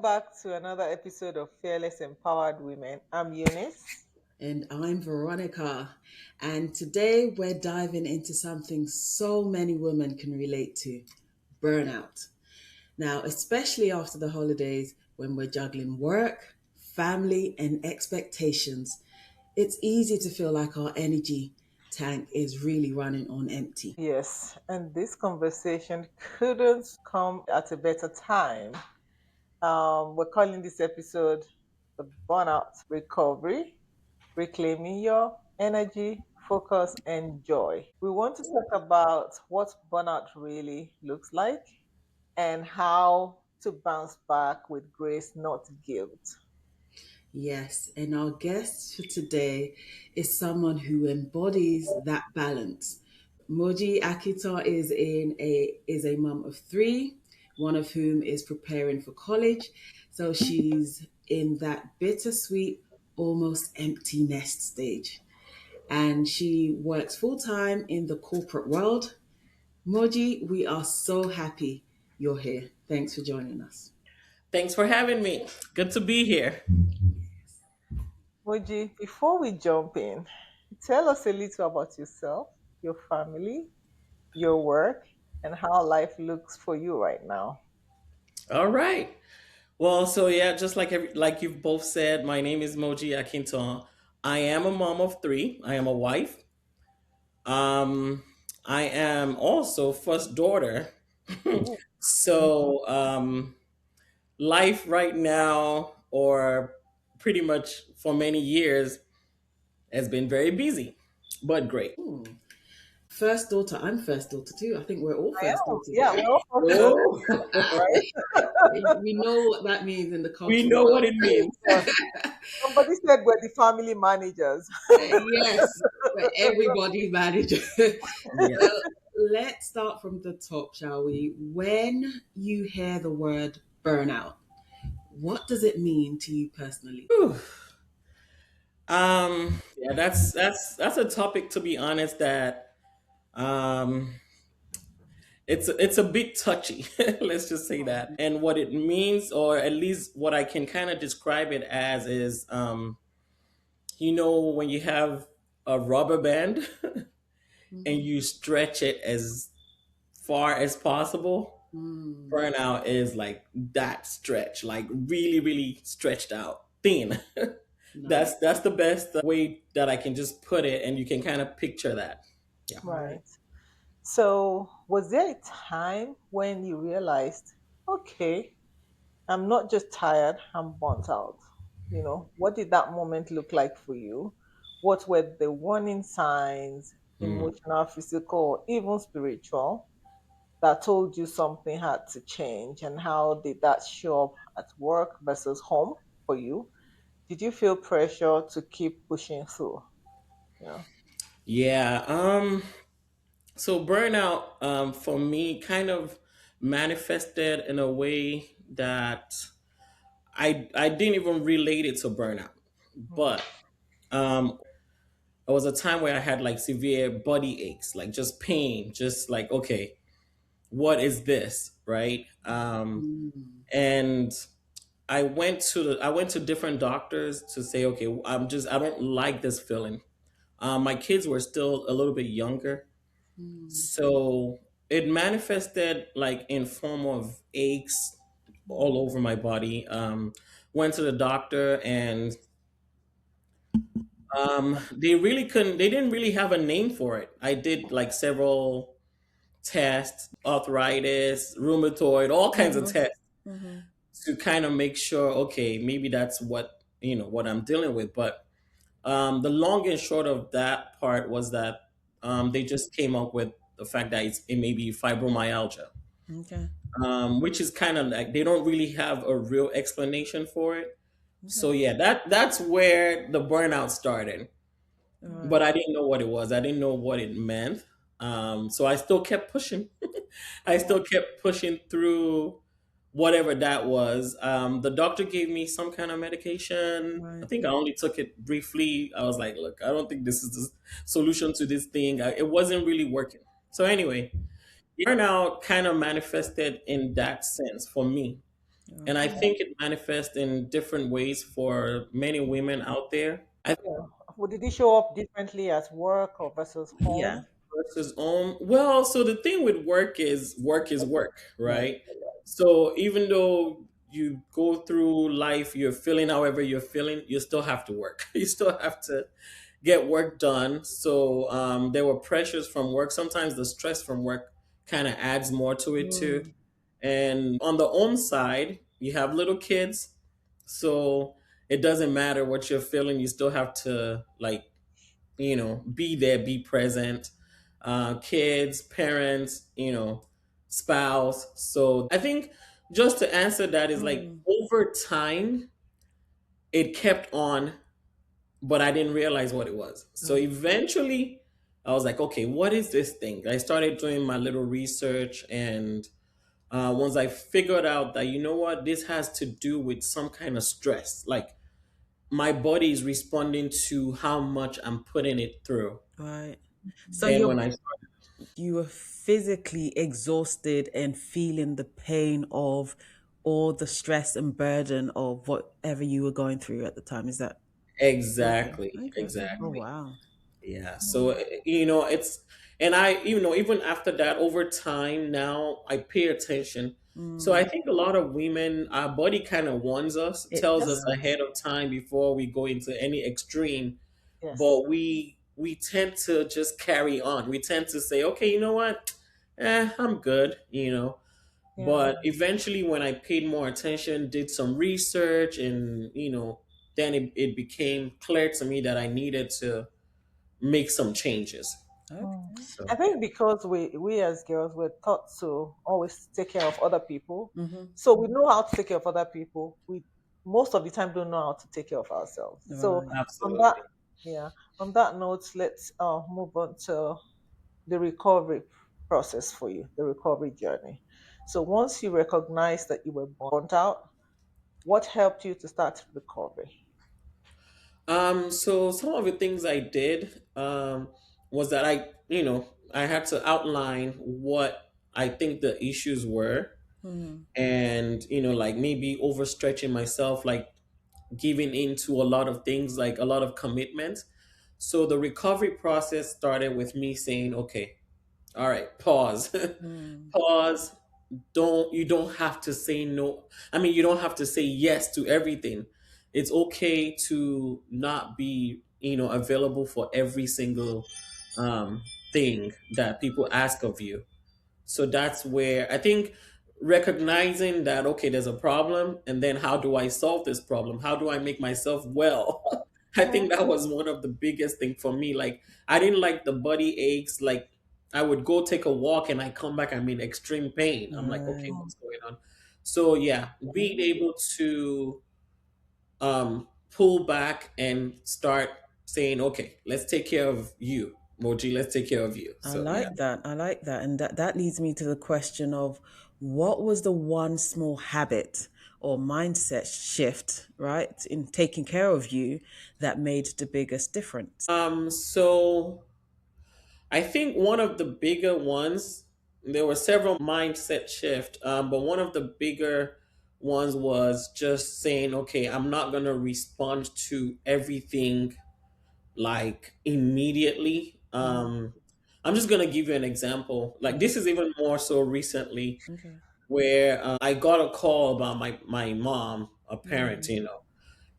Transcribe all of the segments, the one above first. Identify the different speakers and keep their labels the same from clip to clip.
Speaker 1: back to another episode of Fearless Empowered Women. I'm Eunice.
Speaker 2: And I'm Veronica. And today we're diving into something so many women can relate to burnout. Now, especially after the holidays when we're juggling work, family, and expectations, it's easy to feel like our energy tank is really running on empty.
Speaker 1: Yes, and this conversation couldn't come at a better time. We're calling this episode the Burnout Recovery, Reclaiming Your Energy, Focus, and Joy. We want to talk about what burnout really looks like and how to bounce back with grace, not guilt.
Speaker 2: Yes, and our guest for today is someone who embodies that balance. Moji Akintan is a mum of three, one of whom is preparing for college. So she's in that bittersweet, almost empty nest stage. And she works full time in the corporate world. Moji, we are so happy you're here. Thanks for joining us.
Speaker 3: Thanks for having me. Good to be here.
Speaker 1: Moji, before we jump in, tell us a little about yourself, your family, your work, and how life looks for you right now.
Speaker 3: All right. Well, so yeah, just like you've both said, my name is Moji Akintan. I am a mom of three. I am a wife. Um, I am also first daughter.
Speaker 1: Oh,
Speaker 3: So life right now, or pretty much for many years, has been very busy, but great.
Speaker 2: Ooh. First daughter, I'm first daughter too. I think we're all
Speaker 1: I
Speaker 2: first
Speaker 1: am.
Speaker 2: daughters,
Speaker 1: Yeah, we're
Speaker 2: right?
Speaker 1: all first daughters,
Speaker 3: Oh,
Speaker 1: right?
Speaker 2: We know what that means in the
Speaker 3: we
Speaker 2: cultural
Speaker 3: know what
Speaker 2: world.
Speaker 3: it means.
Speaker 1: Yeah. Somebody said we're the family managers.
Speaker 2: Yes, but everybody manages.
Speaker 3: Yeah.
Speaker 2: So let's start from the top, shall we? When you hear the word burnout, what does it mean to you personally?
Speaker 3: Whew. Yeah, that's a topic, to be honest, that um it's a bit touchy. Let's just say that. And what it means, or at least what I can kind of describe it as, is when you have a rubber band and
Speaker 2: Mhm.
Speaker 3: you stretch it as far as possible.
Speaker 2: Mm,
Speaker 3: Burnout is like that stretch, like really, really stretched out, thin.
Speaker 2: nice.
Speaker 3: That's the best way that I can just put it, and you can kind of picture that. Yeah.
Speaker 2: Right.
Speaker 1: Right. So, was there a time when you realized, okay, I'm not just tired, I'm burnt out? What did that moment look like for you? What were the warning signs,
Speaker 3: Mm.
Speaker 1: emotional, physical, or even spiritual, that told you something had to change? And how did that show up at work versus home for you? Did you feel pressure to keep pushing through? Yeah.
Speaker 3: Yeah. So burnout, for me, kind of manifested in a way that I didn't even relate it to burnout,
Speaker 1: Mm.
Speaker 3: but there was a time where I had like severe body aches, like just pain, just like, okay, what is this, right?
Speaker 2: Mm,
Speaker 3: And I went to different doctors to say, okay, I don't like this feeling. My kids were still a little bit younger,
Speaker 2: mm,
Speaker 3: so it manifested like in form of aches all over my body. Went to the doctor, and they didn't really have a name for it. I did like several tests, arthritis, rheumatoid, all kinds of
Speaker 2: mhm,
Speaker 3: tests
Speaker 2: mhm,
Speaker 3: to kind of make sure, okay, maybe that's what I'm dealing with. But the long and short of that part was that they just came up with the fact that it may be fibromyalgia,
Speaker 2: okay.
Speaker 3: which is kind of like they don't really have a real explanation for it.
Speaker 2: Okay.
Speaker 3: So yeah, that's where the burnout started.
Speaker 2: All
Speaker 3: But
Speaker 2: right.
Speaker 3: I didn't know what it was. I didn't know what it meant. So I still kept pushing. I
Speaker 1: Yeah.
Speaker 3: still kept pushing through whatever that was. The doctor gave me some kind of medication. I
Speaker 2: Right.
Speaker 3: think I only took it briefly. I was like, look, I don't think this is the solution to this thing. It wasn't really working. So anyway, burnout kind of manifested in that sense for me. And I
Speaker 2: Okay.
Speaker 3: think it manifests in different ways for many women out there.
Speaker 1: Yeah. Well, did it show up differently at work or versus
Speaker 2: Yeah.
Speaker 1: home?
Speaker 3: Versus well, so the thing with work is work,
Speaker 2: Right.
Speaker 3: right? So even though you go through life, you're feeling however you're feeling, you still have to work. You still have to get work done. So there were pressures from work. Sometimes the stress from work kind of adds more to it too.
Speaker 2: Mm.
Speaker 3: And on the home side, you have little kids, so it doesn't matter what you're feeling. You still have to, like, be there, be present. Kids, parents, spouse. So I think just to answer that is like
Speaker 2: Mm.
Speaker 3: over time, it kept on, but I didn't realize what it was. So
Speaker 2: Oh,
Speaker 3: eventually, I was like, okay, what is this thing? I started doing my little research, and once I figured out that, you know what, this has to do with some kind of stress, like my body is responding to how much I'm putting it through.
Speaker 2: right. So
Speaker 3: And when I started,
Speaker 2: you were physically exhausted and feeling the pain of all the stress and burden of whatever you were going through at the time. Is that okay?
Speaker 3: exactly,
Speaker 2: Okay. Oh
Speaker 3: exactly.
Speaker 2: wow.
Speaker 3: Yeah. So, it's, and even after that, over time now, I pay attention. So I
Speaker 2: Mm.
Speaker 3: think a lot of women, our body kind of warns us,
Speaker 2: It
Speaker 3: tells us
Speaker 2: does.
Speaker 3: ahead of time before we go into any extreme,
Speaker 1: Yes.
Speaker 3: but we tend to just carry on. We tend to say, okay, you know what? I'm good.
Speaker 1: Yeah.
Speaker 3: But eventually, when I paid more attention, did some research, and then it became clear to me that I needed to make some changes.
Speaker 1: Mm.
Speaker 2: Okay.
Speaker 1: I
Speaker 3: So
Speaker 1: think because we as girls were taught to always take care of other people,
Speaker 2: Mm-hmm.
Speaker 1: so we know how to take care of other people. We most of the time don't know how to take care of ourselves. So
Speaker 2: Right.
Speaker 1: on that,
Speaker 3: absolutely.
Speaker 1: yeah, on that note, let's move on to the recovery process for you, the recovery journey. So once you recognize that you were burnt out, what helped you to start recovery?
Speaker 3: So some of the things I did was that I had to outline what I think the issues were,
Speaker 2: Mm.
Speaker 3: and like maybe overstretching myself, like giving into a lot of things, like a lot of commitments. So the recovery process started with me saying, okay, all right, pause.
Speaker 2: Mm.
Speaker 3: Pause. You don't have to say no. I mean, you don't have to say yes to everything. It's okay to not be available for every single um thing that people ask of you. So that's where I think recognizing that, okay, there's a problem, and then how do I solve this problem? How do I make myself well? I think
Speaker 1: Mm,
Speaker 3: that was one of the biggest thing for me. Like, I didn't like the body aches. Like, I would go take a walk and I come back, I'm in extreme pain. I'm like, okay,
Speaker 2: Right.
Speaker 1: mm,
Speaker 3: what's going on? So yeah, being able to pull back and start saying, okay, let's take care of you, Moji. Let's take care of you.
Speaker 2: I
Speaker 3: So yeah.
Speaker 2: like that. I like that. And that leads me to the question of what was the one small habit or mindset shift, right, in taking care of you that made the biggest difference?
Speaker 3: So I think one of the bigger ones, there were several mindset shift, but one of the bigger ones was just saying, okay, I'm not gonna respond to everything like immediately.
Speaker 2: Mm.
Speaker 3: I'm just gonna give you an example. Like,
Speaker 2: Mm.
Speaker 3: this is even more so recently,
Speaker 2: Okay.
Speaker 3: where I got a call about my mom, a parent,
Speaker 2: Mm.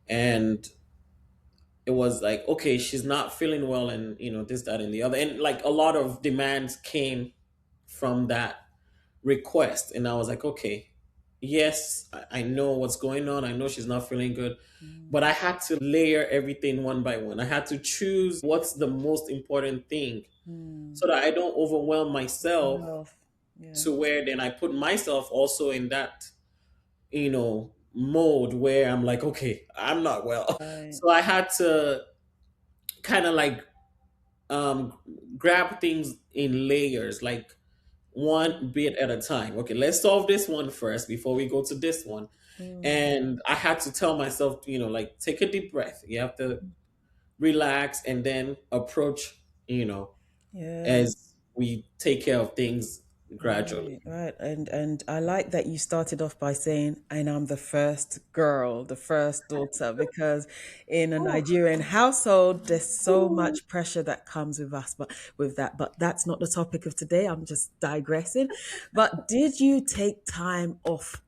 Speaker 3: and it was like, okay, she's not feeling well, and this, that, and the other, and like a lot of demands came from that request, and I was like, okay, yes, I know what's going on. I know she's not feeling good,
Speaker 2: Mm.
Speaker 3: but I had to layer everything one by one. I had to choose what's the most important thing,
Speaker 2: Mm.
Speaker 3: so that I don't overwhelm myself,
Speaker 2: Health. Yeah.
Speaker 3: to where then I put myself also in that mode where I'm like, okay, I'm not well.
Speaker 2: Right.
Speaker 3: So I had to kind of like um grab things in layers, like one bit at a time. Okay, let's solve this one first before we go to this one.
Speaker 2: Mm.
Speaker 3: And I had to tell myself, like, take a deep breath. You have to relax and then approach,
Speaker 2: Yeah.
Speaker 3: as we take care of things, gradually.
Speaker 2: Right, right. And I like that you started off by saying, and I'm the first girl, the first daughter, because in a
Speaker 1: Oh,
Speaker 2: Nigerian household, there's so much pressure that comes with us, but with that. But that's not the topic of today. I'm just digressing. But did you take time off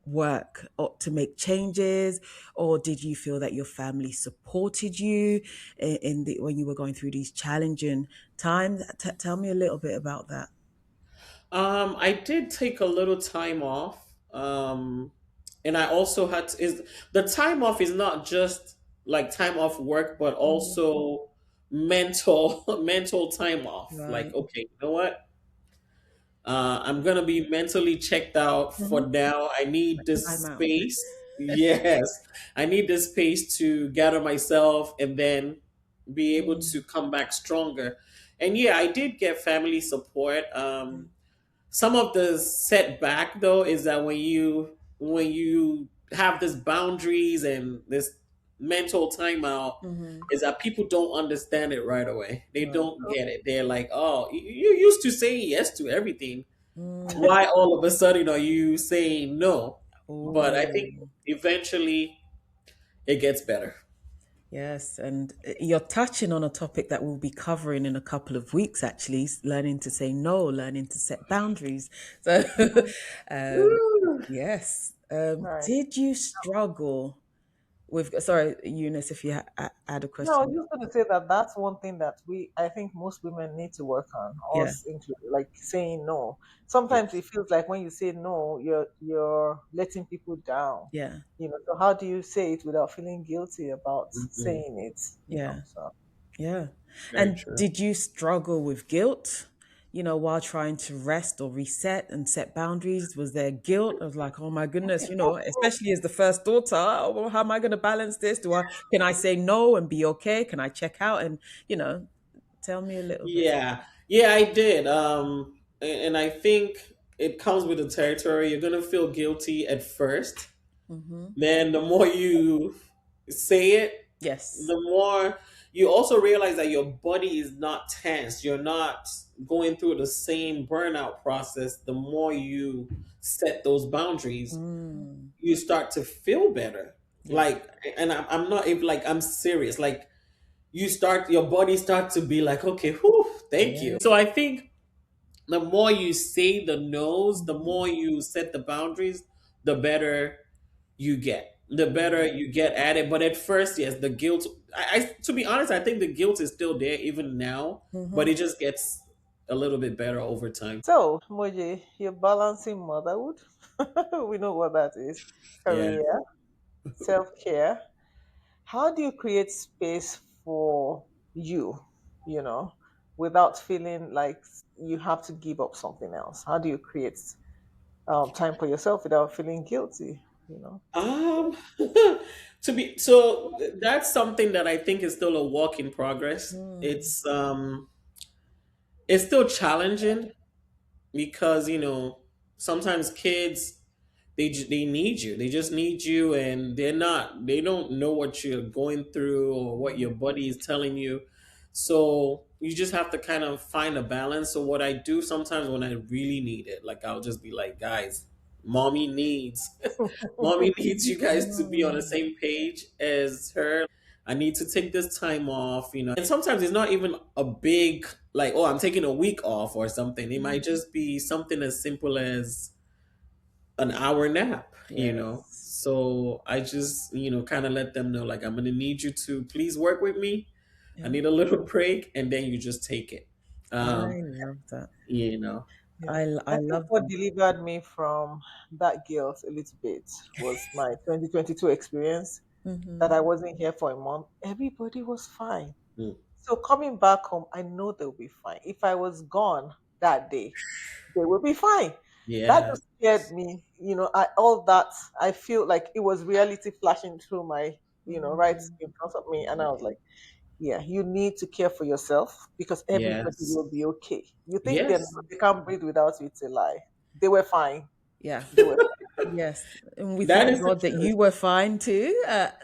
Speaker 2: work or to make changes, or did you feel that your family supported you in the when you were going through these challenging times? Tell me a little bit about that.
Speaker 3: I did take a little time off. And I also had to, is the time off is not just like time off work, but
Speaker 2: Mhm.
Speaker 3: also mental mental time off. Like,
Speaker 2: Right.
Speaker 3: okay, you know what? I'm gonna be mentally checked out for
Speaker 2: Hmm.
Speaker 3: now. I need this
Speaker 2: Time out.
Speaker 3: space. Yes, I need this space to gather myself and then be able
Speaker 2: Mm.
Speaker 3: to come back stronger. And yeah, I did get family support. Some of the setback though is that when you have this boundaries and this mental timeout,
Speaker 2: Mm-hmm.
Speaker 3: is that people don't understand it right away. They
Speaker 2: Right.
Speaker 3: don't get it. They're like, "Oh, you used to say yes to everything.
Speaker 2: Mm.
Speaker 3: Why all of a sudden are you saying no?" But I think
Speaker 2: Oh,
Speaker 3: eventually it gets better.
Speaker 2: yes. And you're touching on a topic that we'll be covering in a couple of weeks, actually, learning to say no, learning to set boundaries. So, um, yes.
Speaker 1: right.
Speaker 2: Did you struggle with, sorry, Eunice, if you had a
Speaker 1: No, I was
Speaker 2: question?
Speaker 1: just going to say that that's one thing that I think most women need to work on,
Speaker 2: Yeah.
Speaker 1: us included, like saying no.
Speaker 3: Yeah.
Speaker 1: Sometimes it feels like when you say no, you're letting people down.
Speaker 2: Yeah.
Speaker 1: So how do you say it without feeling guilty about
Speaker 3: Mhm.
Speaker 1: saying it?
Speaker 2: Yeah.
Speaker 1: So
Speaker 2: Yeah.
Speaker 3: Very
Speaker 2: And
Speaker 3: true.
Speaker 2: did you struggle with guilt, while trying to rest or reset and set boundaries? Was there guilt of like, oh my goodness, especially as the first daughter, oh, well, how am I going to balance this? Can I say no and be okay? Can I check out? And, you know, tell me a little bit.
Speaker 3: Yeah, yeah, I did. And I think it comes with the territory. You're gonna feel guilty at first.
Speaker 2: Mm-hmm.
Speaker 3: Then the more you say it,
Speaker 2: Yes.
Speaker 3: the more you also realize that your body is not tense. You're not going through the same burnout process. The more you set those boundaries,
Speaker 2: Mm.
Speaker 3: you start to feel better.
Speaker 2: Yeah.
Speaker 3: Like, and I'm not if like I'm serious. Like your body starts to be like, okay, whew, thank
Speaker 2: Yeah.
Speaker 3: you. So I think the more you say the no's, the
Speaker 2: Mhm.
Speaker 3: more you set the boundaries, the better you get. The better
Speaker 2: Mm.
Speaker 3: you get at it. But at first, yes, the guilt. To be honest, I think the guilt is still there even now, but
Speaker 2: Mhm.
Speaker 3: it just gets a little bit better over time.
Speaker 1: So, Moji, you're balancing motherhood. We know what that is.
Speaker 3: Yeah.
Speaker 1: Career, self-care. How do you create space for you, you know, without feeling like you have to give up something else? How do you create time for yourself without feeling guilty?
Speaker 3: Um, that's something that I think is still a work in progress.
Speaker 2: Mm.
Speaker 3: It's still challenging because sometimes kids they need you. They just need you, and they don't know what you're going through or what your body is telling you. So you just have to kind of find a balance. So what I do sometimes when I really need it, like I'll just be like, guys, mommy needs mommy needs you guys to be on the
Speaker 2: Mm.
Speaker 3: same page as her. I need to take this time off. And sometimes it's not even a big, like, oh, I'm taking a week off or something. It might just be something as simple as an hour nap.
Speaker 2: Yes.
Speaker 3: So I just, kind of let them know, like, I'm going to need you to please work with me. I
Speaker 2: Yeah.
Speaker 3: need a little break, and then you just take it. Um,
Speaker 2: I love that.
Speaker 3: you know.
Speaker 1: Yeah.
Speaker 2: I
Speaker 1: I think
Speaker 2: love
Speaker 1: what
Speaker 2: that.
Speaker 1: delivered me from that guilt a little bit was my 2022 experience that
Speaker 2: Mm-hmm.
Speaker 1: I wasn't here for a month. Everybody was fine.
Speaker 3: Mm.
Speaker 1: So coming back home, I know they'll be fine. If I was gone that day, they will be fine. That
Speaker 3: Yeah.
Speaker 1: just scared me. All that, I feel like it was reality flashing through my, right
Speaker 2: Mm.
Speaker 1: in front of me. And I was like, yeah, you need to care for yourself because everybody
Speaker 3: Yes.
Speaker 1: will be okay. You think
Speaker 3: Yes.
Speaker 1: they can't breathe without you, it's a lie. They were fine.
Speaker 2: Yeah.
Speaker 1: They were
Speaker 2: Yes. And we
Speaker 3: That
Speaker 2: thank
Speaker 3: is the
Speaker 2: God that
Speaker 3: truth.
Speaker 2: you were fine too. But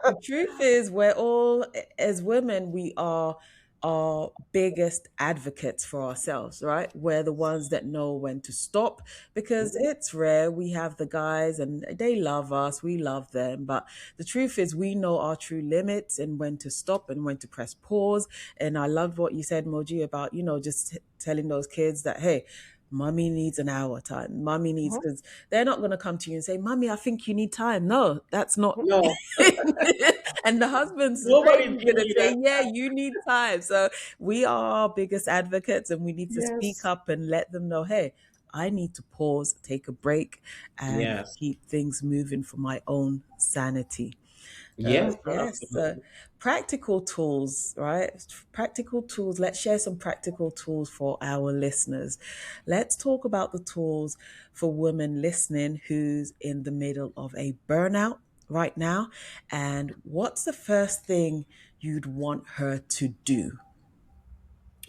Speaker 2: the truth is, we're all, as women, we are. are biggest advocates for ourselves, right? We're the ones that know when to stop, because it's rare. We have the guys and they love us, we love them. But the truth is, we know our true limits and when to stop and when to press pause. And I loved what you said, Moji, about, just telling those kids that, hey, Mommy needs an hour time. Mommy needs,
Speaker 1: Mhm.
Speaker 2: because they're not going to come to you and say, Mommy, I think you need time. No, that's not.
Speaker 3: No,
Speaker 2: And the husband's
Speaker 3: nobody
Speaker 2: straight
Speaker 3: gave
Speaker 2: going to
Speaker 3: you
Speaker 2: say,
Speaker 3: that.
Speaker 2: yeah, you need time. So we are our biggest advocates, and we need to speak
Speaker 1: Yes.
Speaker 2: up and let them know, hey, I need to pause, take a break, and
Speaker 3: Yes.
Speaker 2: keep things moving for my own sanity.
Speaker 3: Yes,
Speaker 2: Yes,
Speaker 3: absolutely.
Speaker 2: practical tools, right? Practical tools. Let's share some practical tools for our listeners. Let's talk about the tools for women listening who's in the middle of a burnout right now. And what's the first thing you'd want her to do?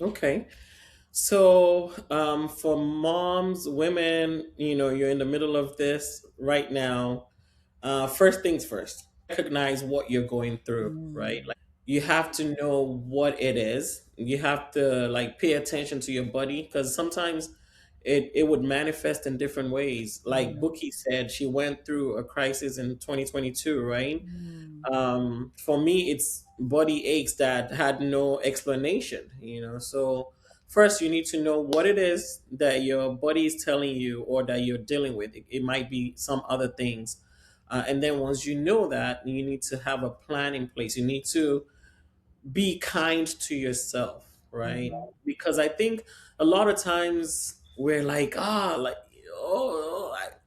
Speaker 3: Okay. So, for moms, women, you're in the middle of this right now. First things first, recognize what you're going through, right?
Speaker 2: Mm,
Speaker 3: Like, you have to know what it is. You have to like pay attention to your body, because sometimes it would manifest in different ways. Like
Speaker 2: mm,
Speaker 3: Bookie said, she went through a crisis in 2022, right?
Speaker 2: mm,
Speaker 3: For me, it's body aches that had no explanation, So first, you need to know what it is that your body is telling you or that you're dealing with. It might be some other things. And then once you know that, you need to have a plan in place. You need to be kind to yourself, right?
Speaker 2: mm.
Speaker 3: Because I think a lot of times we're like,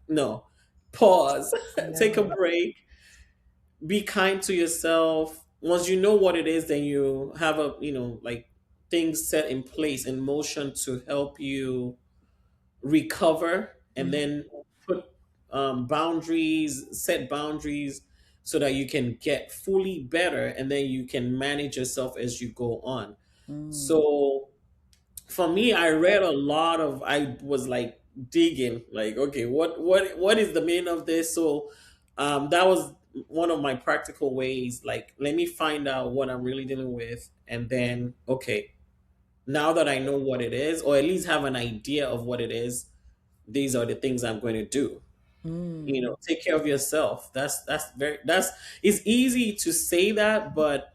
Speaker 3: no, pause, take a
Speaker 1: Yeah.
Speaker 3: break, be kind to yourself. Once you know what it is, then you have like things set in place in motion to help you recover, and
Speaker 2: Mhm,
Speaker 3: then put set boundaries so that you can get fully better, and then you can manage yourself as you go on.
Speaker 2: mm.
Speaker 3: So for me, I was like digging, like, okay, what is the meaning of this? So that was one of my practical ways, like, let me find out what I'm really dealing with, and then, okay, now that I know what it is, or at least have an idea of what it is, these are the things I'm going to do.
Speaker 2: Mm.
Speaker 3: Take care of yourself. That's it's easy to say that, but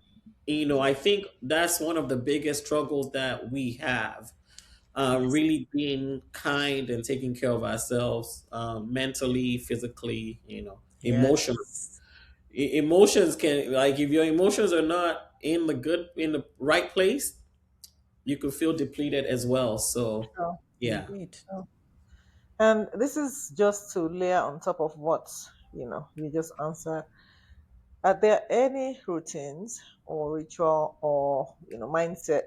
Speaker 3: I think that's one of the biggest struggles that we have.
Speaker 2: Yes.
Speaker 3: Really being kind and taking care of ourselves, mentally, physically, emotionally.
Speaker 2: Yes.
Speaker 3: Emotions can, like, if your emotions are not in the right place, you could feel depleted as well. So
Speaker 1: Sure.
Speaker 3: yeah.
Speaker 2: Indeed.
Speaker 1: Sure. And this is just to layer on top of what you just answered. Are there any routines or ritual or mindset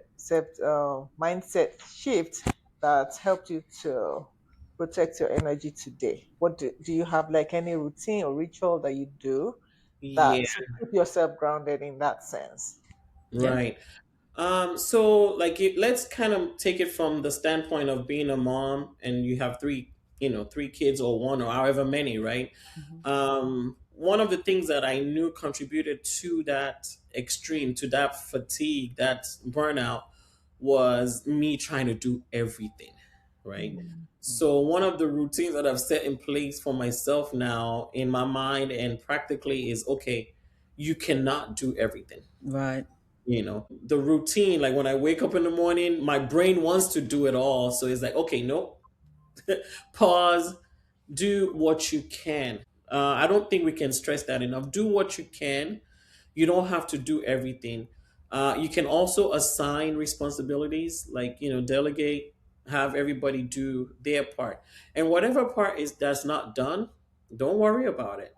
Speaker 1: shift that helped you to protect your energy today? What do you have, like, any routine or ritual that you do that
Speaker 3: Yeah.
Speaker 1: to keep yourself grounded in that sense?
Speaker 2: Yeah.
Speaker 3: Right. So like let's kind of take it from the standpoint of being a mom, and you have three kids, or one, or however many, right?
Speaker 2: Mhm.
Speaker 3: One of the things that I knew contributed to that extreme, to that fatigue, that burnout, was me trying to do everything, right?
Speaker 1: Mm.
Speaker 3: So one of the routines that I've set in place for myself now in my mind and practically is, okay, you cannot do everything.
Speaker 2: Right.
Speaker 3: The routine, like when I wake up in the morning, my brain wants to do it all. So it's like, okay, no, pause, do what you can. I don't think we can stress that enough. Do what you can. You don't have to do everything. You can also assign responsibilities, like, delegate, have everybody do their part. And whatever part is that's not done, don't worry about it.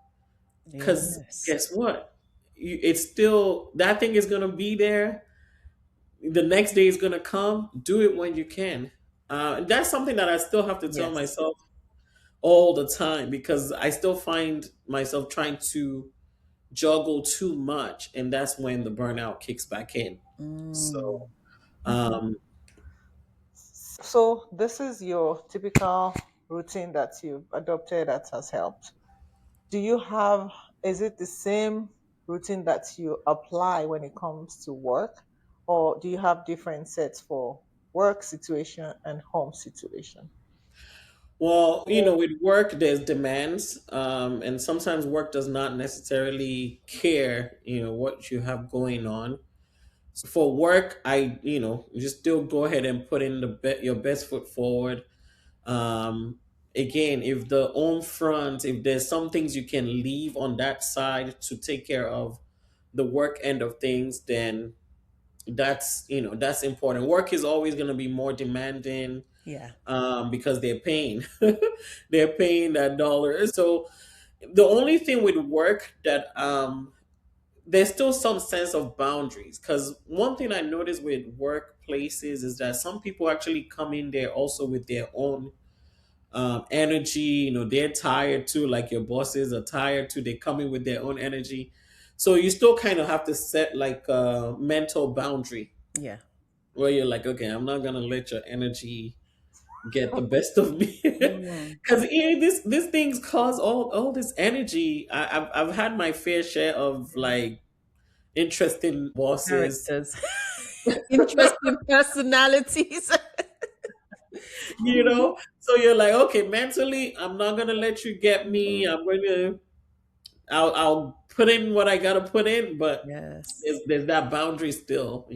Speaker 3: Because
Speaker 2: Yes.
Speaker 3: guess what? It's still, that thing is going to be there. The next day is going to come. Do it when you can. And that's something that I still have to tell
Speaker 2: Yes.
Speaker 3: myself all the time, because I still find myself trying to juggle too much, and that's when the burnout kicks back in.
Speaker 2: Mm.
Speaker 3: So, um,
Speaker 1: So this is your typical routine that you've adopted that has helped. Do you have, is it the same routine that you apply when it comes to work, or do you have different sets for work situation and home situation?
Speaker 3: Well, with work, there's demands, and sometimes work does not necessarily care, what you have going on. For work, just still go ahead and put in your best foot forward. Um, Again, if the home front, if there's some things you can leave on that side to take care of the work end of things, then that's important. Work is always going to be more demanding,
Speaker 2: Yeah.
Speaker 3: because they're paying they're paying that dollar. So the only thing with work that there's still some sense of boundaries, because one thing I noticed with workplaces is that some people actually come in there also with their own energy. They're tired too, like your bosses are tired too, they come in with their own energy. So you still kind of have to set like a mental boundary
Speaker 2: Yeah.
Speaker 3: where you're like, okay, I'm not gonna let your energy get the best of me.
Speaker 2: Mm.
Speaker 3: Because these things cause all this energy. I've had my fair share of like interesting bosses.
Speaker 2: Characters. Interesting personalities.
Speaker 3: So you're like, okay, mentally I'm not gonna let you get me. I'll put in what I gotta put in, but
Speaker 2: Yes.
Speaker 3: there's that boundary still.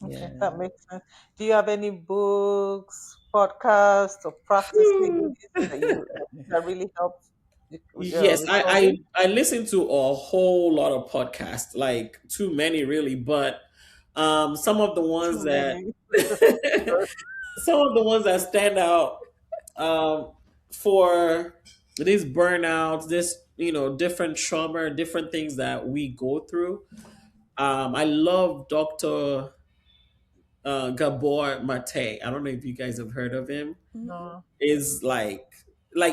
Speaker 1: Okay,
Speaker 2: Yeah.
Speaker 1: that makes sense. Do you have any books, podcasts, or practices that you that really helped with your
Speaker 3: Yes,
Speaker 1: recovery?
Speaker 3: I listen to a whole lot of podcasts, like too many really, but some of the ones
Speaker 1: Too
Speaker 3: that
Speaker 1: many.
Speaker 3: some of the ones that stand out for these burnouts, this different trauma, different things that we go through. I love Dr. Gabor Mate. I don't know if you guys have heard of him.
Speaker 1: No.
Speaker 3: Is like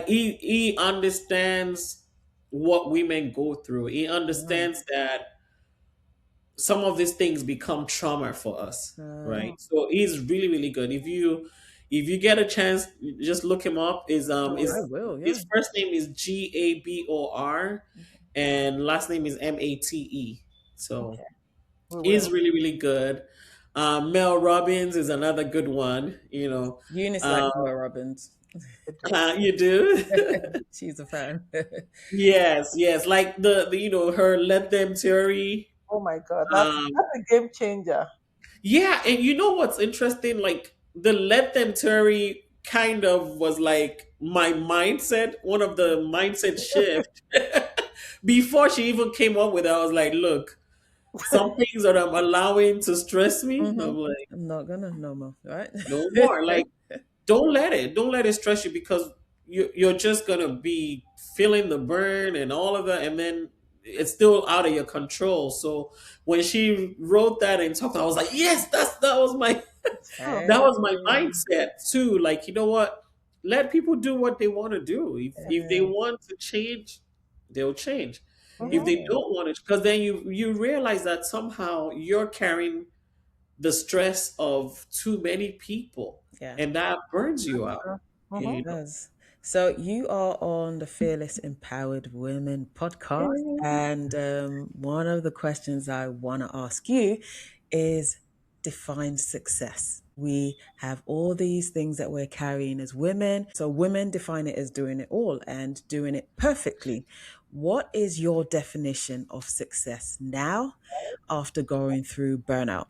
Speaker 3: he understands what women go through. He
Speaker 2: Mm.
Speaker 3: understands that some of these things become trauma for us,
Speaker 2: Uh,
Speaker 3: right? So he's really really good. If you get a chance, just look him up. Is
Speaker 2: I will, yeah.
Speaker 3: his first name is Gabor, and last name is Mate. So
Speaker 1: Okay, we
Speaker 3: he's
Speaker 1: will.
Speaker 3: really really good. Mel Robbins is another good one.
Speaker 2: Eunice
Speaker 3: uh,
Speaker 2: likes Mel Robbins.
Speaker 1: We do.
Speaker 3: you do.
Speaker 2: She's a fan.
Speaker 3: Yes, yes, like the her let them theory.
Speaker 1: Oh my God,
Speaker 3: Um,
Speaker 1: that's a game changer.
Speaker 3: yeah, and you know what's interesting? Like the let them theory kind of was like my mindset, one of the mindset shift. Before she even came up with it, I was like, look, some things that I'm allowing to stress me,
Speaker 2: Hmm.
Speaker 3: I'm like,
Speaker 2: I'm not gonna no more, right?
Speaker 3: no more. Like don't let it stress you, because you're just gonna be feeling the burn and all of that, and then it's still out of your control. So when she wrote that and talked, I was like, yes, that was my
Speaker 1: It's true.
Speaker 3: that was
Speaker 2: Hey.
Speaker 3: my mindset too. Like, you know what, let people do what they want to do. If they
Speaker 2: Yeah.
Speaker 3: want to change, they'll change. If they
Speaker 1: Mm-hmm.
Speaker 2: Yeah.
Speaker 3: don't want to, because then you realize that somehow you're carrying the stress of too many people,
Speaker 2: Yeah.
Speaker 3: and that burns you out.
Speaker 1: True.
Speaker 2: It
Speaker 1: Mm-hmm.
Speaker 3: You
Speaker 2: does. So you are on the Fearless Empowered Women podcast,
Speaker 3: know?
Speaker 2: and one of the questions I want to ask you is define success. We have all these things that we're carrying as women. So women define it as doing it all and doing it perfectly. What is your definition of success now after going through burnout?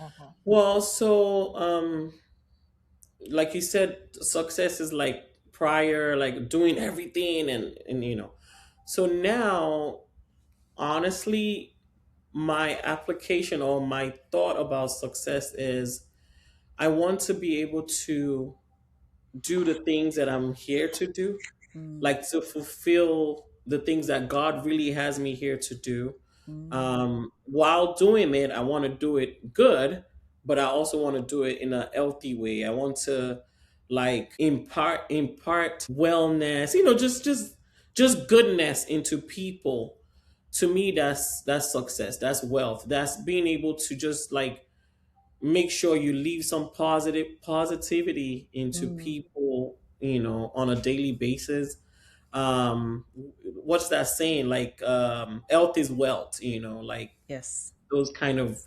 Speaker 1: Mm-hmm.
Speaker 3: Well, so like you said, success is like prior, like doing everything, and so now, honestly, my application or my thought about success is I want to be able to do the things that I'm here to do,
Speaker 2: Mm,
Speaker 3: like to fulfill the things that God really has me here to do.
Speaker 2: mm,
Speaker 3: While doing it, I want to do it good, but I also want to do it in a healthy way. I want to like impart wellness, just goodness into people. To me, that's success. That's wealth. That's being able to just like make sure you leave some positivity into
Speaker 2: mm.
Speaker 3: people, on a daily basis. What's that saying, like health is wealth, like
Speaker 2: Yes.
Speaker 3: those kind of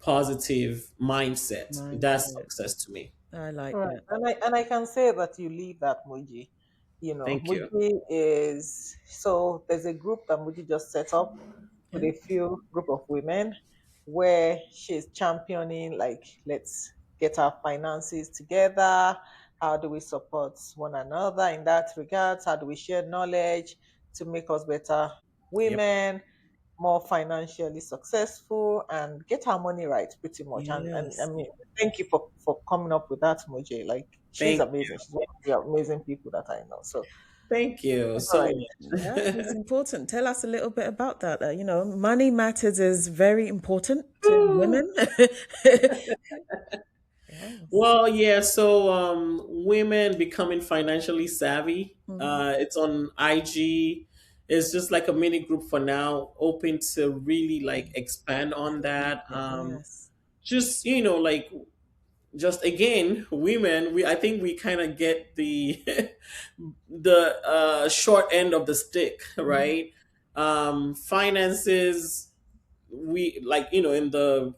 Speaker 3: positive mindset. That's
Speaker 2: Mindset.
Speaker 3: success to me.
Speaker 2: I like
Speaker 1: Right.
Speaker 2: that.
Speaker 1: And I can say that you leave that Moji. You know,
Speaker 3: Thank you.
Speaker 1: Moji is so there's a group that Moji just set up with
Speaker 2: Yeah.
Speaker 1: a few group of women where she's championing like let's get our finances together. How do we support one another in that regards? How do we share knowledge to make us better
Speaker 3: Yep.
Speaker 1: women, more financially successful, and get our money right pretty much. And I
Speaker 2: Yes.
Speaker 1: mean, thank you for coming up with that, Moji. Like she's
Speaker 3: Thank
Speaker 1: amazing. She's one of the amazing people that I know. So
Speaker 3: thank you
Speaker 1: all
Speaker 3: so
Speaker 1: right.
Speaker 2: Yeah,
Speaker 3: much.
Speaker 2: it's important. Tell us a little bit about that. Money matters is very important to
Speaker 3: Woo.
Speaker 2: women. Yes.
Speaker 3: Well, yeah, so women becoming financially savvy.
Speaker 2: Hmm.
Speaker 3: It's on IG. It's just like a mini group for now, open to really like expand on that.
Speaker 2: Yes.
Speaker 3: Just like just again, women, I think we kind of get the the short end of the stick,
Speaker 2: Hmm.
Speaker 3: right? Finances, we like in the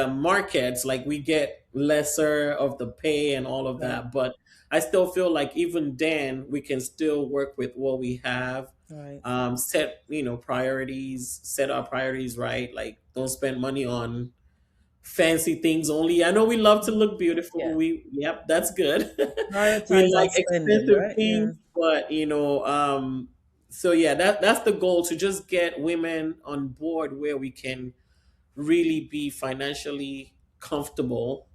Speaker 3: markets, like we get lesser of the pay and all of
Speaker 2: Right.
Speaker 3: that, but I still feel like even then we can still work with what we have.
Speaker 2: Right.
Speaker 3: Set priorities, set our priorities right, like don't spend money on fancy things only. I know we love to look beautiful.
Speaker 2: Yeah.
Speaker 3: Yep, that's good. We
Speaker 2: Prioritize our
Speaker 3: like
Speaker 2: spending,
Speaker 3: expensive
Speaker 2: right? Yeah.
Speaker 3: things, but so yeah, that's the goal, to just get women on board where we can really be financially comfortable.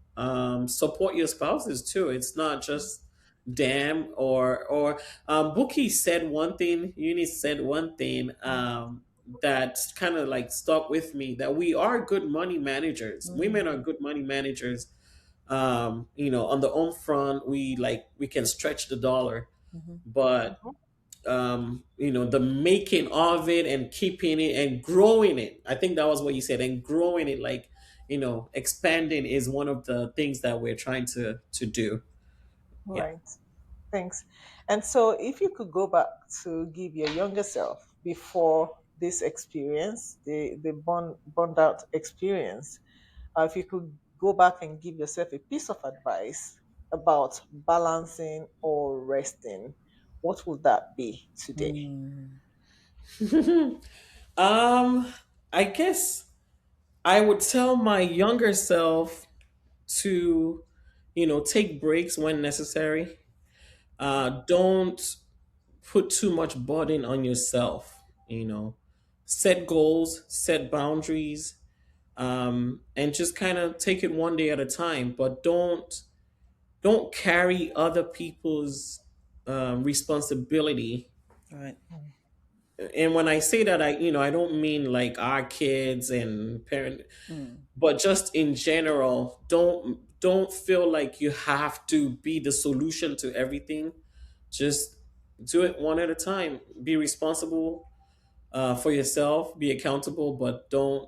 Speaker 3: Support your spouses too. It's not just damn or Bookie said one thing, Eunice said one thing that kind of like stuck with me, that we are good money managers. Women are
Speaker 2: Mm-hmm.
Speaker 3: good money managers. On the home front, we can stretch the dollar,
Speaker 2: Hmm.
Speaker 3: but the making of it and keeping it and growing it. I think that was what you said, and growing it, like, expanding is one of the things that we're trying to do. Yeah.
Speaker 1: Right. Thanks. And so, if you could go back to give your younger self before this experience, the burned out experience, if you could go back and give yourself a piece of advice about balancing or resting, what would that be today?
Speaker 2: Mm.
Speaker 3: um, I guess I would tell my younger self to, take breaks when necessary. Don't put too much burden on yourself. Set goals, set boundaries, and just kind of take it one day at a time. But don't carry other people's responsibility.
Speaker 2: Right.
Speaker 3: And when I say that, I don't mean like our kids and parent,
Speaker 2: Mm.
Speaker 3: but just in general, don't feel like you have to be the solution to everything. Just do it one at a time. Be responsible for yourself. Be accountable, but don't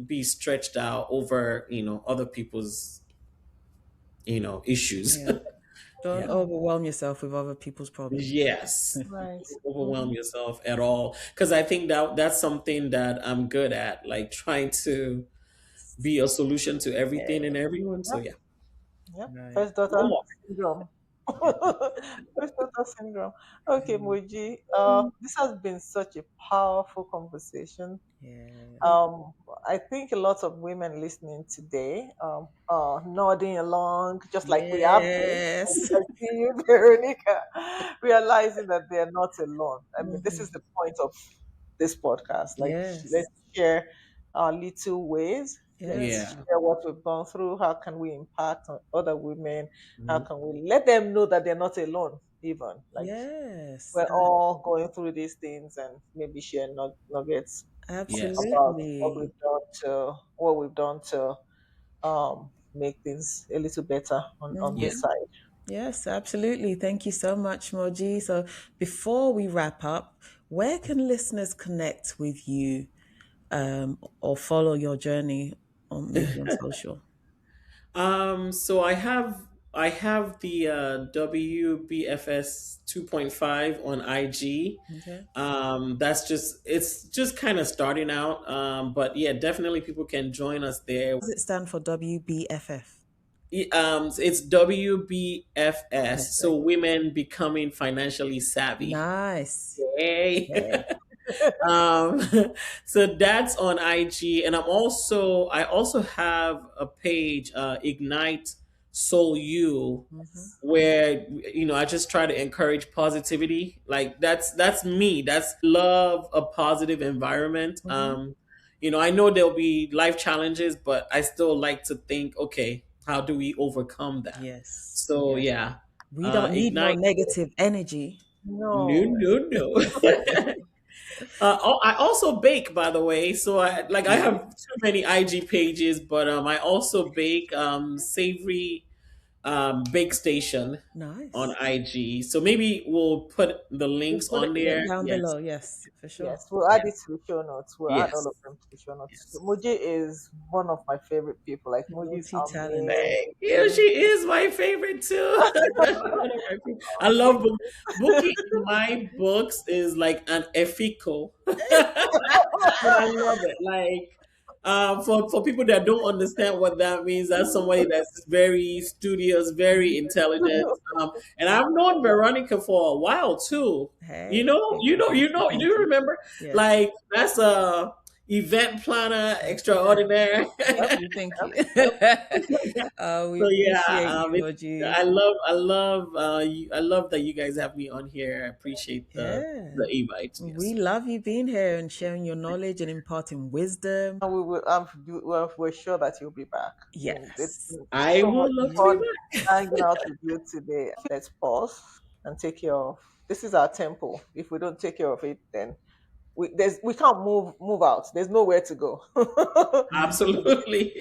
Speaker 3: be stretched out over other people's issues.
Speaker 2: Yeah. Don't
Speaker 3: Yeah.
Speaker 2: overwhelm yourself with other people's problems.
Speaker 3: Yes.
Speaker 1: Right.
Speaker 3: Don't overwhelm
Speaker 1: Mhm.
Speaker 3: yourself at all, because I think that's something that I'm good at, like trying to be a solution to everything
Speaker 2: Yeah.
Speaker 3: and everyone. So
Speaker 1: Yep.
Speaker 3: yeah.
Speaker 1: Yep.
Speaker 2: Right.
Speaker 1: First
Speaker 3: No
Speaker 1: daughter
Speaker 3: more.
Speaker 1: syndrome. First daughter syndrome. Okay,
Speaker 2: Mm.
Speaker 1: Moji. This has been such a powerful conversation.
Speaker 2: Yeah.
Speaker 1: Um, I think a lot of women listening today are nodding along, just like we have been.
Speaker 2: Yes.
Speaker 1: I see you, Veronica, realizing that they are not alone. I mean, this is
Speaker 2: Hmm.
Speaker 1: the point of this podcast. Like,
Speaker 2: Yes.
Speaker 1: let's share our little ways. Let's
Speaker 2: Yes.
Speaker 3: Yeah.
Speaker 1: share what we've gone through. How can we impact on other women? How
Speaker 3: Mhm.
Speaker 1: can we let them know that they're not alone? Even like
Speaker 2: Yes.
Speaker 1: we're all going through these things, and maybe share nuggets
Speaker 3: Yes.
Speaker 1: about
Speaker 2: Absolutely.
Speaker 1: what we've done to make things a little better on
Speaker 3: Yeah.
Speaker 1: this
Speaker 2: Hmm.
Speaker 1: side.
Speaker 2: Yes, absolutely. Thank you so much, Moji. So before we wrap up, where can listeners connect with you or follow your journey on maybe on social?
Speaker 3: So I have I have the WBFS 2.5 on IG.
Speaker 2: Okay.
Speaker 3: It's just kind of starting out. But yeah, definitely people can join us there.
Speaker 2: Does it stand for WBFF?
Speaker 3: It's WBFS, so
Speaker 2: Perfect.
Speaker 3: women becoming financially savvy.
Speaker 2: Nice.
Speaker 3: Yay.
Speaker 2: Okay.
Speaker 3: um, so that's on IG, and I also have a page, Ignite Soul You,
Speaker 2: Mm-hmm.
Speaker 3: where I just try to encourage positivity. Like that's me. That's love a positive environment.
Speaker 2: Mm-hmm.
Speaker 3: I know there'll be life challenges, but I still like to think, okay, how do we overcome that?
Speaker 2: Yes.
Speaker 3: So
Speaker 2: Yes.
Speaker 3: yeah,
Speaker 2: We don't need no
Speaker 3: Ignite.
Speaker 2: negative energy.
Speaker 3: No,
Speaker 1: No.
Speaker 3: no, no. I also bake, by the way. So I
Speaker 2: See?
Speaker 3: have too many IG pages, but I also bake, savory, bake station on
Speaker 2: Nice.
Speaker 3: IG. So maybe we'll put the
Speaker 2: We'll
Speaker 3: links
Speaker 2: put
Speaker 3: on
Speaker 2: it
Speaker 3: there.
Speaker 2: down
Speaker 3: Yes,
Speaker 2: below. Yes, for sure.
Speaker 1: Yes, we'll add
Speaker 3: yes,
Speaker 1: it to the show notes. We'll add all
Speaker 3: yes,
Speaker 1: of them to the show notes.
Speaker 3: yes.
Speaker 1: Moji is one of my favorite people. Like Moji is
Speaker 2: Multi-talented.
Speaker 1: amazing.
Speaker 3: Thank you. She is my favorite too. One of my favorite. I love booking my books is like an ethical. But I love it. Like, for people that don't understand what that means, that's somebody that's very studious, very intelligent. And I've known Veronica for a while too.
Speaker 2: Hey, thank you, thank you,
Speaker 3: Do
Speaker 2: thank
Speaker 3: you
Speaker 2: you.
Speaker 3: remember?
Speaker 2: Yes.
Speaker 3: Like, that's a event planner extraordinaire.
Speaker 2: Thank
Speaker 1: Yep,
Speaker 2: you, thank
Speaker 1: yep,
Speaker 2: you.
Speaker 1: yep.
Speaker 2: We
Speaker 3: So yeah,
Speaker 2: appreciate you, Moji.
Speaker 3: I love that you guys have me on here. I appreciate
Speaker 2: Yeah.
Speaker 3: the invite.
Speaker 2: We
Speaker 3: Yes.
Speaker 2: love you being here and sharing your knowledge and imparting wisdom.
Speaker 1: And we will. We're sure that you'll be back. It's
Speaker 2: Yes.
Speaker 1: been
Speaker 3: I
Speaker 1: so much
Speaker 3: would love to be
Speaker 2: Yeah.
Speaker 1: fun
Speaker 3: back.
Speaker 1: hanging out with you today. Let's pause and take care of. This is our temple. If we don't take care of it, then we can't move out. There's nowhere to go.
Speaker 3: Absolutely.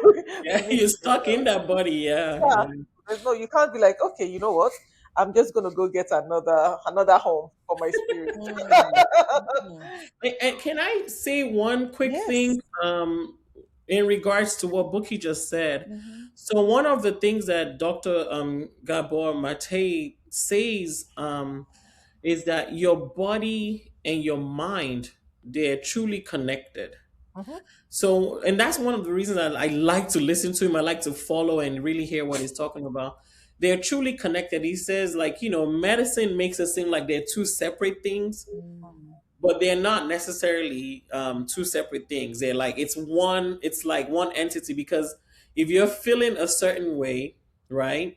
Speaker 1: We
Speaker 3: Yeah,
Speaker 1: need
Speaker 3: you're
Speaker 1: to take
Speaker 3: stuck
Speaker 1: care of
Speaker 3: in that body. Yeah,
Speaker 1: Yeah,
Speaker 3: yeah.
Speaker 1: there's no. You can't be like, okay, you know what? I'm just gonna go get another home for my spirit.
Speaker 2: Mm, mm.
Speaker 3: And can I say one quick
Speaker 2: Yes.
Speaker 3: thing, in regards to what Buki just said?
Speaker 2: Hmm.
Speaker 3: So one of the things that Dr. Gabor Mate says, is that your body and your mind, they're truly connected.
Speaker 1: Mhm.
Speaker 3: So, and that's one of the reasons I like to listen to him. I like to follow and really hear what he's talking about. They're truly connected. He says, like, medicine makes it seem like they're two separate things,
Speaker 2: Mm.
Speaker 3: but they're not necessarily, two separate things. It's like one entity, because if you're feeling a certain way, right?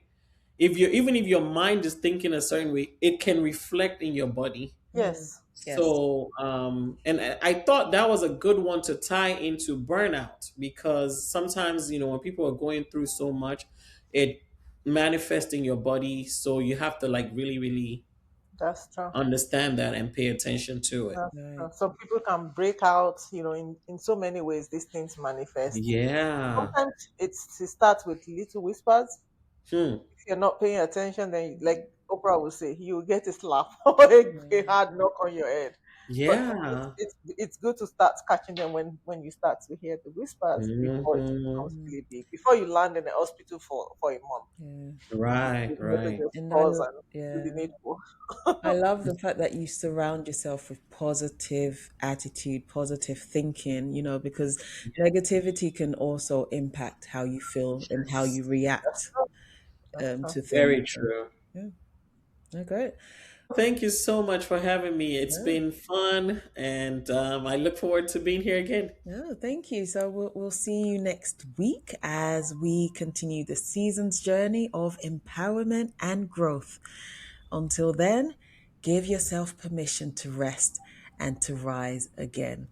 Speaker 3: Even if your mind is thinking a certain way, it can reflect in your body.
Speaker 2: Mm.
Speaker 1: Yes,
Speaker 2: Yes.
Speaker 3: So, and I thought that was a good one to tie into burnout, because sometimes, when people are going through so much, it manifests in your body. So you have to, like, really, really
Speaker 1: that's true.
Speaker 3: understand that and pay attention to it.
Speaker 1: That's
Speaker 2: Right.
Speaker 1: true. Some people can break out. In so many ways these things manifest.
Speaker 3: Yeah.
Speaker 1: Sometimes it starts with little whispers.
Speaker 3: Hmm.
Speaker 1: If you're not paying attention, then like Oprah will say, you get a slap or a
Speaker 2: Mm.
Speaker 1: hard knock on your head. But
Speaker 3: Yeah.
Speaker 1: it's good to start catching them when you start to hear the whispers before it
Speaker 3: Hmm.
Speaker 1: becomes
Speaker 2: Mm.
Speaker 1: really big. Before you land in the hospital for a month,
Speaker 2: Yeah.
Speaker 3: Right,
Speaker 1: you better
Speaker 3: right.
Speaker 1: just
Speaker 2: And
Speaker 1: pause and do the
Speaker 2: yeah.
Speaker 1: needful.
Speaker 2: I love the fact that you surround yourself with positive attitude, positive thinking, because negativity can also impact how you feel and how you
Speaker 1: That's
Speaker 2: react
Speaker 1: true. That's true.
Speaker 2: to things.
Speaker 3: Very
Speaker 2: So,
Speaker 3: true.
Speaker 2: yeah, no, great.
Speaker 3: Thank you so much for having me. It's
Speaker 2: Yeah,
Speaker 3: been fun, and I look forward to being here again.
Speaker 2: no, thank you. So we'll see you next week as we continue the season's journey of empowerment and growth. Until then, give yourself permission to rest and to rise again.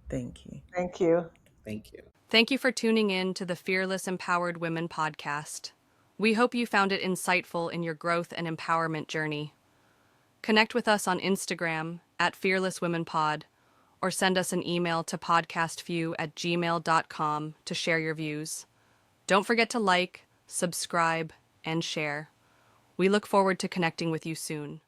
Speaker 2: Thank you.
Speaker 1: Thank you.
Speaker 3: Thank you.
Speaker 4: Thank you for tuning in to the Fearless Empowered Women podcast. We hope you found it insightful in your growth and empowerment journey. Connect with us on Instagram at Fearless Women Pod, or send us an email to podcastview@gmail.com to share your views. Don't forget to like, subscribe, and share. We look forward to connecting with you soon.